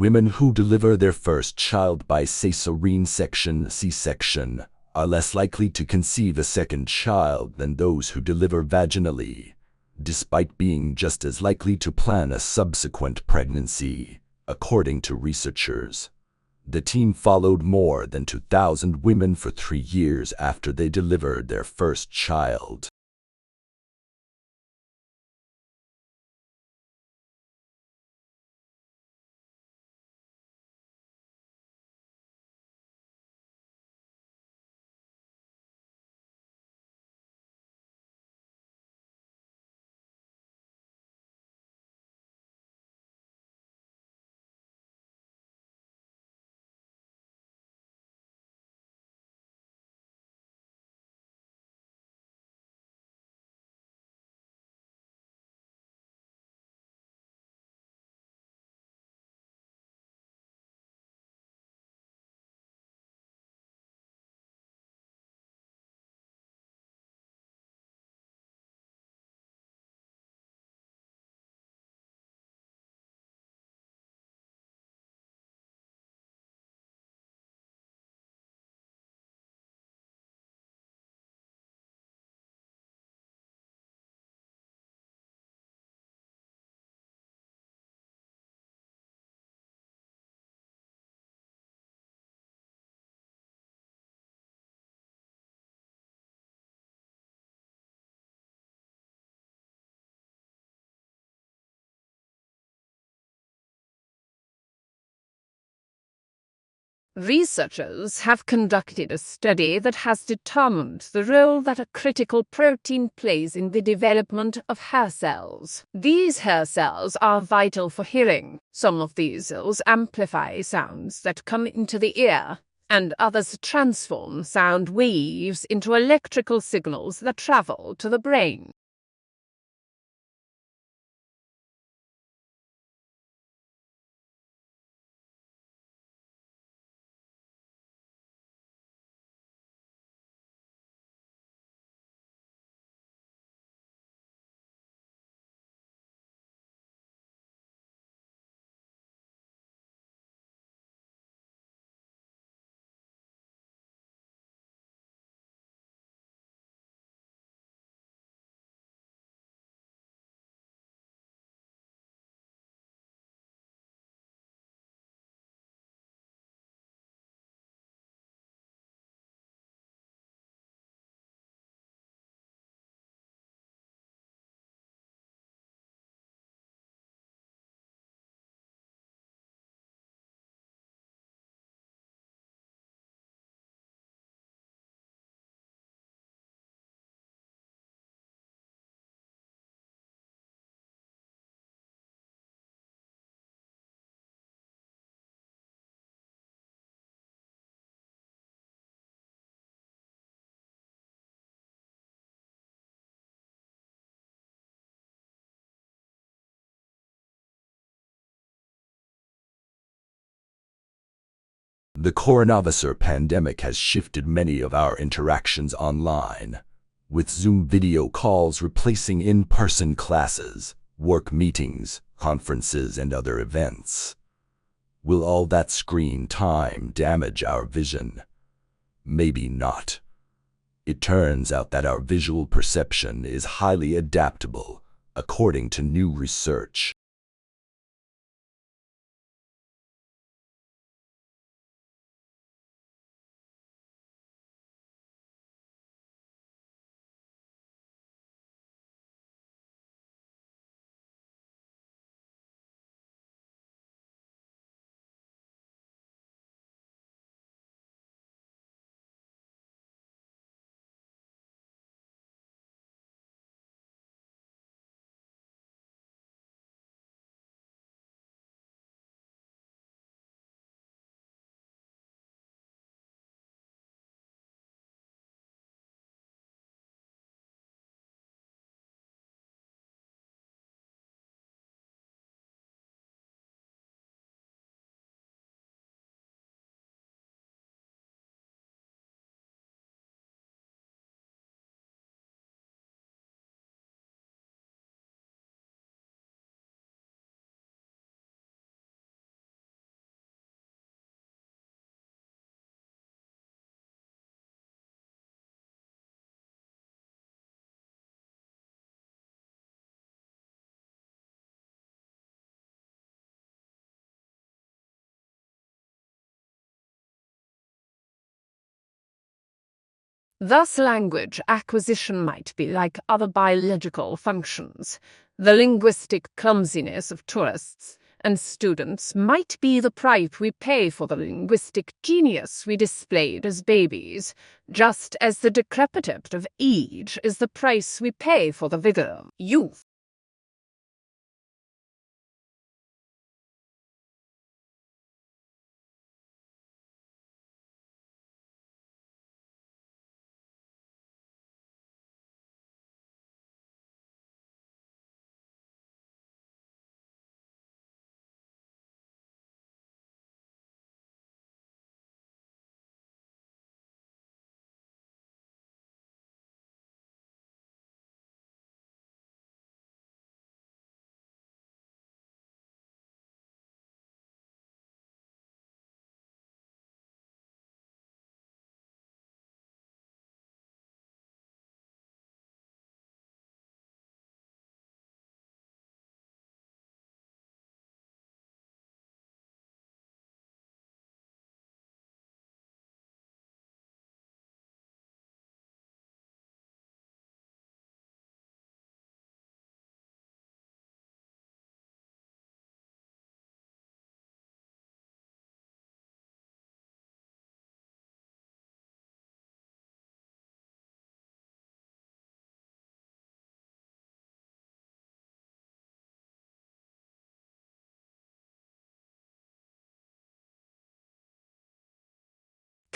Women who deliver their first child by cesarean section (C-section) are less likely to conceive a second child than those who deliver vaginally, despite being just as likely to plan a subsequent pregnancy, according to researchers. The team followed more than 2,000 women for 3 years after they delivered their first child. Researchers have conducted a study that has determined the role that a critical protein plays in the development of hair cells. These hair cells are vital for hearing. Some of these cells amplify sounds that come into the ear, and others transform sound waves into electrical signals that travel to the brain. The coronavirus pandemic has shifted many of our interactions online, with Zoom video calls replacing in-person classes, work meetings, conferences, and other events. Will all that screen time damage our vision? Maybe not. It turns out that our visual perception is highly adaptable, according to new research. Thus, language acquisition might be like other biological functions. The linguistic clumsiness of tourists and students might be the price we pay for the linguistic genius we displayed as babies, just as the decrepitude of age is the price we pay for the vigor of youth.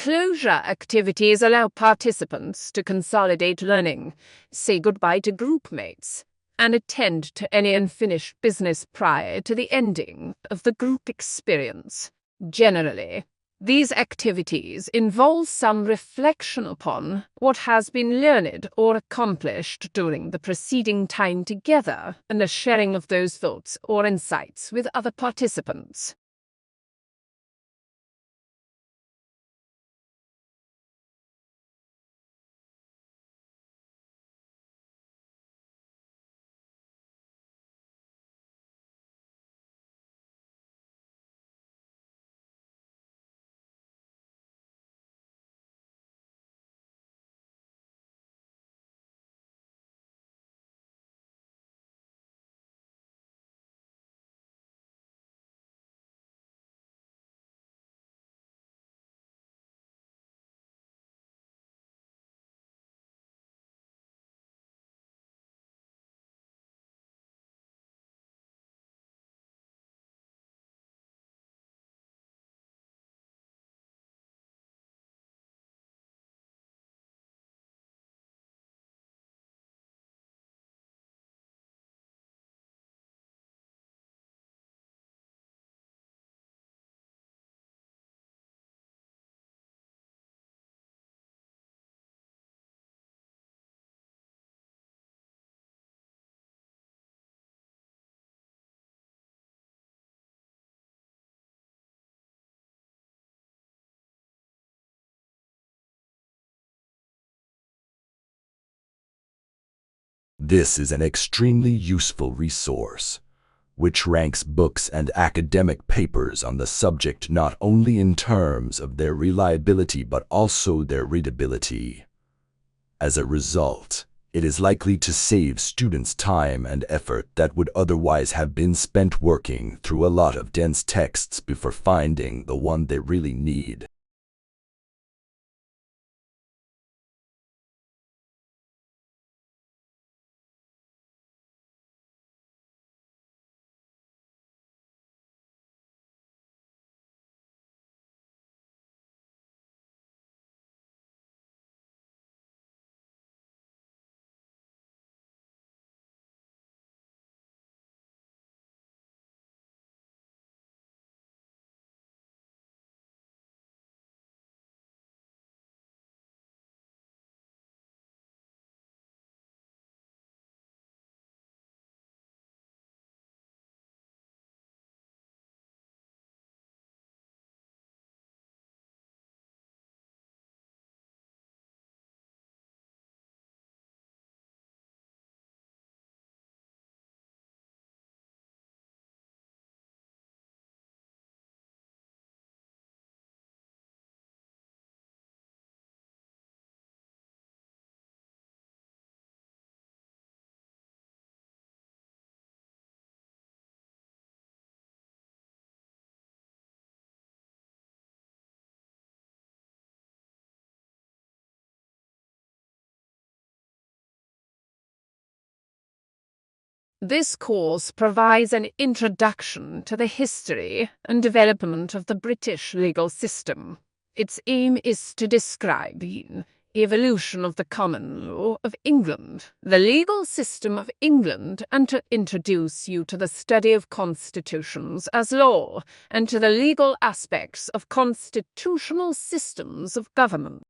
Closure activities allow participants to consolidate learning, say goodbye to group mates, and attend to any unfinished business prior to the ending of the group experience. Generally, these activities involve some reflection upon what has been learned or accomplished during the preceding time together and the sharing of those thoughts or insights with other participants. This is an extremely useful resource, which ranks books and academic papers on the subject not only in terms of their reliability but also their readability. As a result, it is likely to save students time and effort that would otherwise have been spent working through a lot of dense texts before finding the one they really need. This course provides an introduction to the history and development of the British legal system. Its aim is to describe the evolution of the common law of England, the legal system of England, and to introduce you to the study of constitutions as law and to the legal aspects of constitutional systems of government.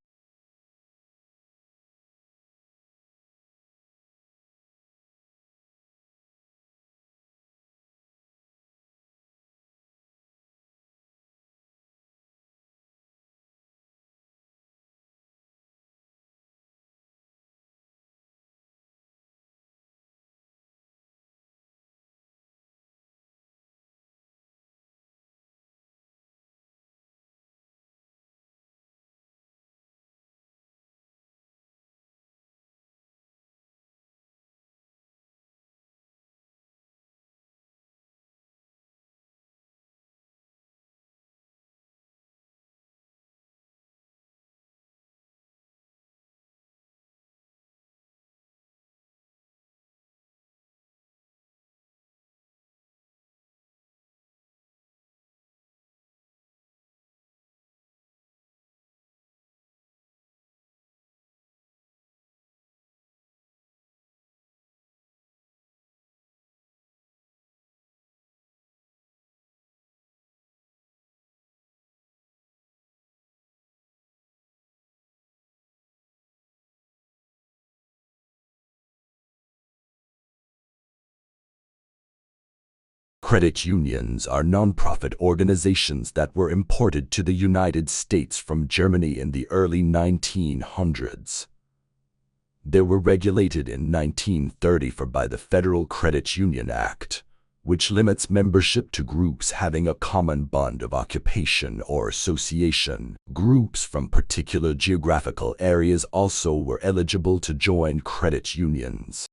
Credit unions are nonprofit organizations that were imported to the United States from Germany in the early 1900s. They were regulated in 1934 by the Federal Credit Union Act, which limits membership to groups having a common bond of occupation or association. Groups from particular geographical areas also were eligible to join credit unions.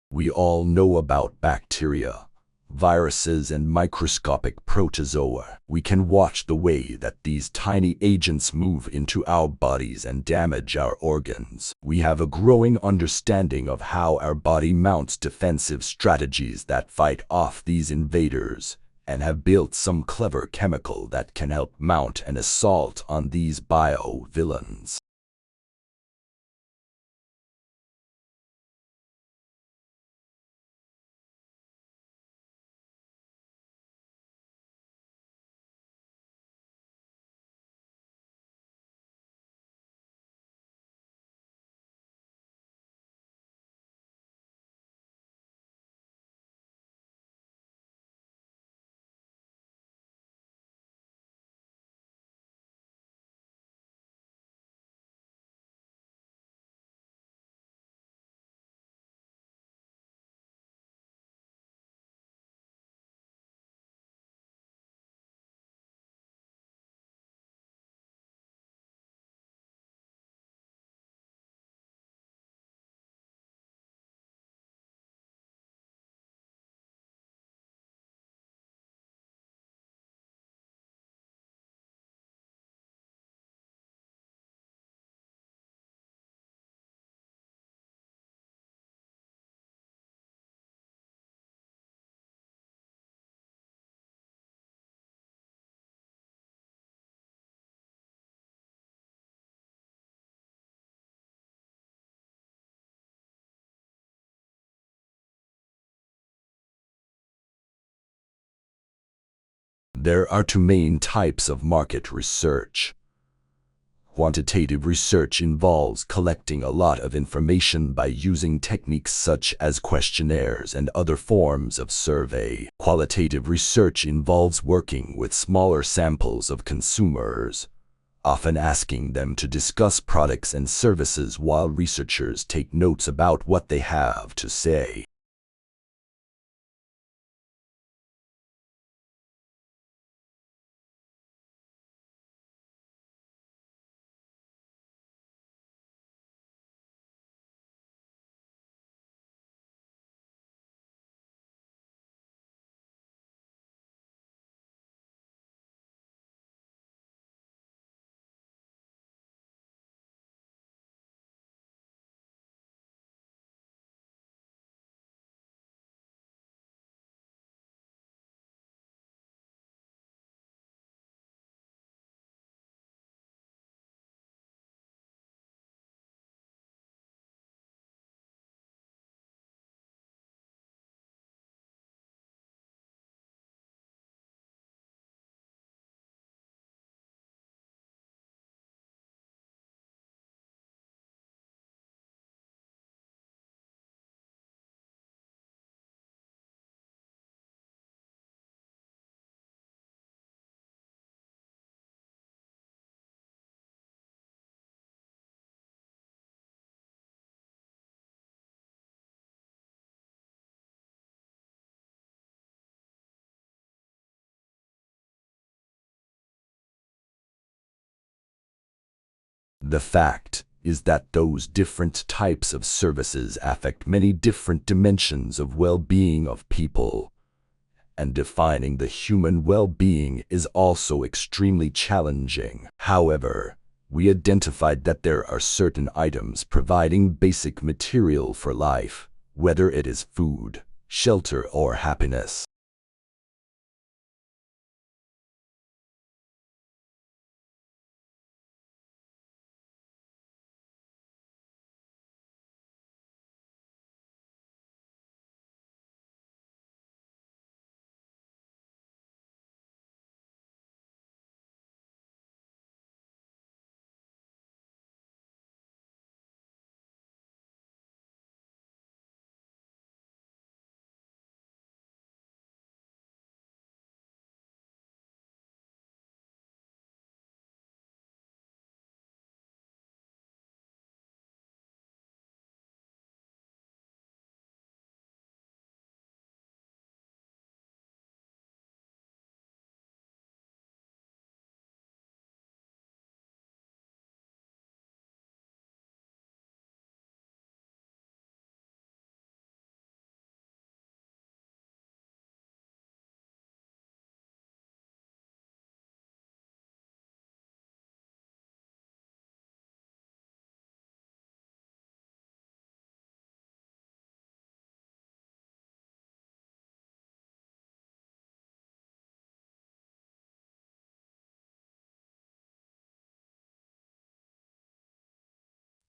We all know about bacteria, viruses, and microscopic protozoa. We can watch the way that these tiny agents move into our bodies and damage our organs. We have a growing understanding of how our body mounts defensive strategies that fight off these invaders, and have built some clever chemical that can help mount an assault on these bio-villains. There are two main types of market research. Quantitative research involves collecting a lot of information by using techniques such as questionnaires and other forms of survey. Qualitative research involves working with smaller samples of consumers, often asking them to discuss products and services while researchers take notes about what they have to say. The fact is that those different types of services affect many different dimensions of well-being of people, and defining the human well-being is also extremely challenging. However, we identified that there are certain items providing basic material for life, whether it is food, shelter, or happiness.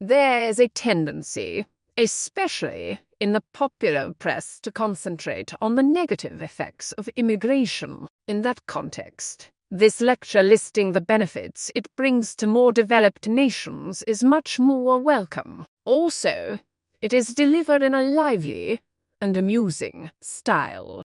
There is a tendency, especially in the popular press, to concentrate on the negative effects of immigration. In that context, this lecture listing the benefits it brings to more developed nations is much more welcome. Also, it is delivered in a lively and amusing style.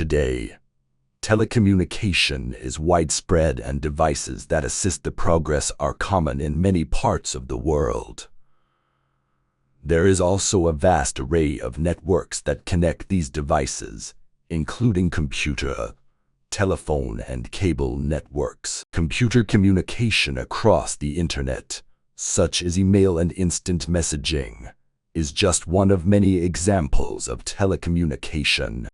Today, telecommunication is widespread and devices that assist the progress are common in many parts of the world. There is also a vast array of networks that connect these devices, including computer, telephone, and cable networks. Computer communication across the internet, such as email and instant messaging, is just one of many examples of telecommunication.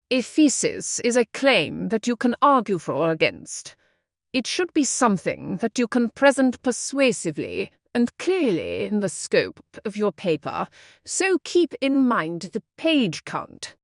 A thesis is a claim that you can argue for or against. It should be something that you can present persuasively and clearly in the scope of your paper, so keep in mind the page count.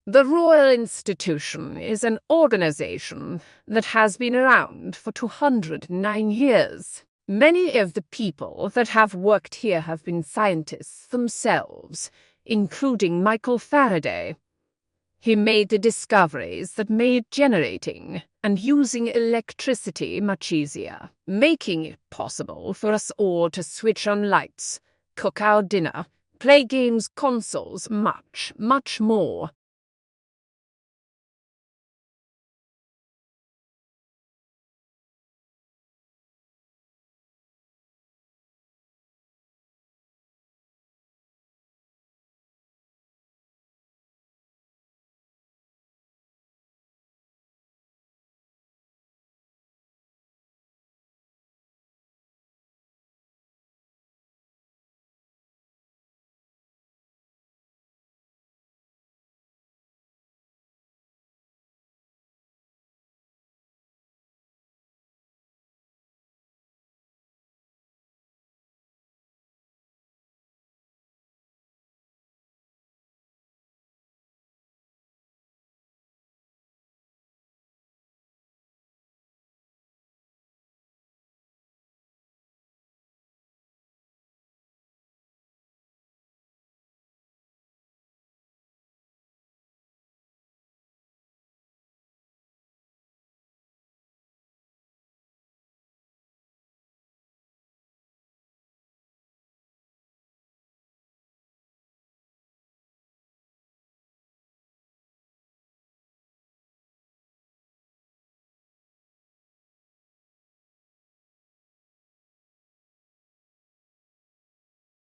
The Royal Institution is an organization that has been around for 209 years. Many of the people that have worked here have been scientists themselves, including Michael Faraday. He made the discoveries that made generating and using electricity much easier, making it possible for us all to switch on lights, cook our dinner, play games, consoles, much, much more.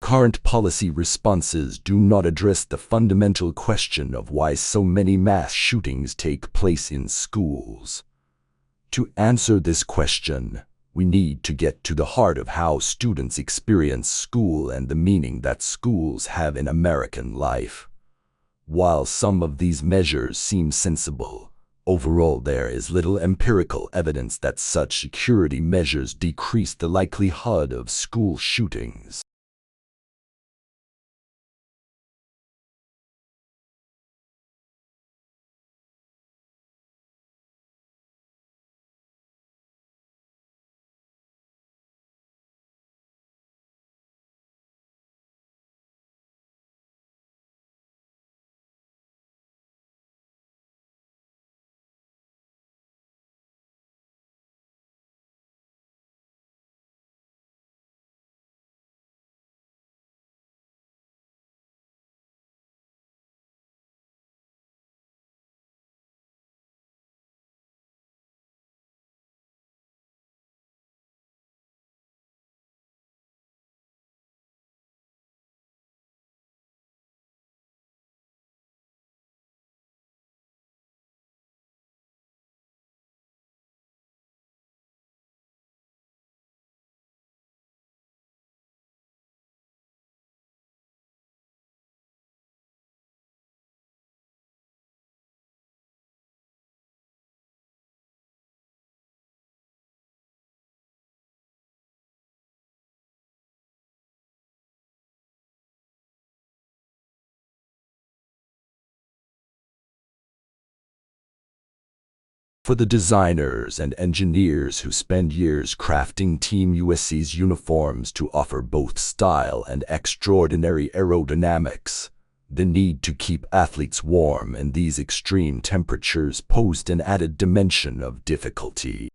Current policy responses do not address the fundamental question of why so many mass shootings take place in schools. To answer this question, we need to get to the heart of how students experience school and the meaning that schools have in American life. While some of these measures seem sensible, overall there is little empirical evidence that such security measures decrease the likelihood of school shootings. For the designers and engineers who spend years crafting Team USC's uniforms to offer both style and extraordinary aerodynamics, the need to keep athletes warm in these extreme temperatures posed an added dimension of difficulty.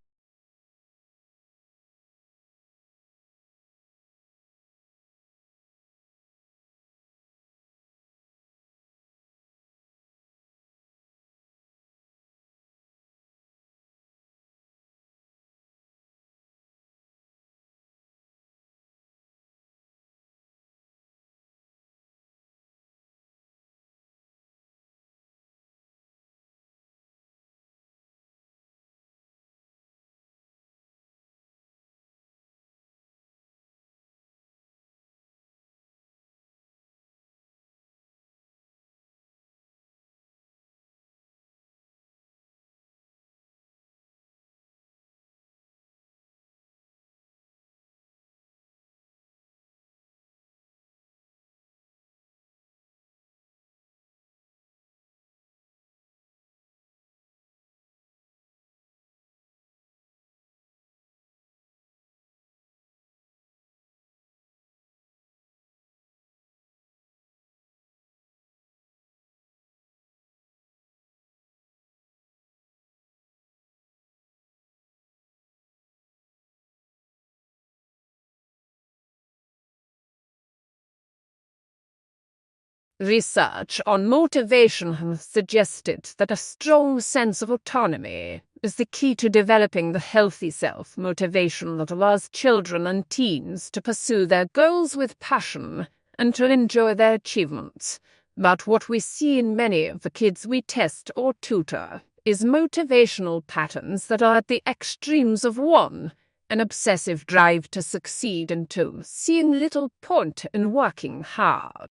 Research on motivation has suggested that a strong sense of autonomy is the key to developing the healthy self-motivation that allows children and teens to pursue their goals with passion and to enjoy their achievements. But what we see in many of the kids we test or tutor is motivational patterns that are at the extremes of one, an obsessive drive to succeed, and two, seeing little point in working hard.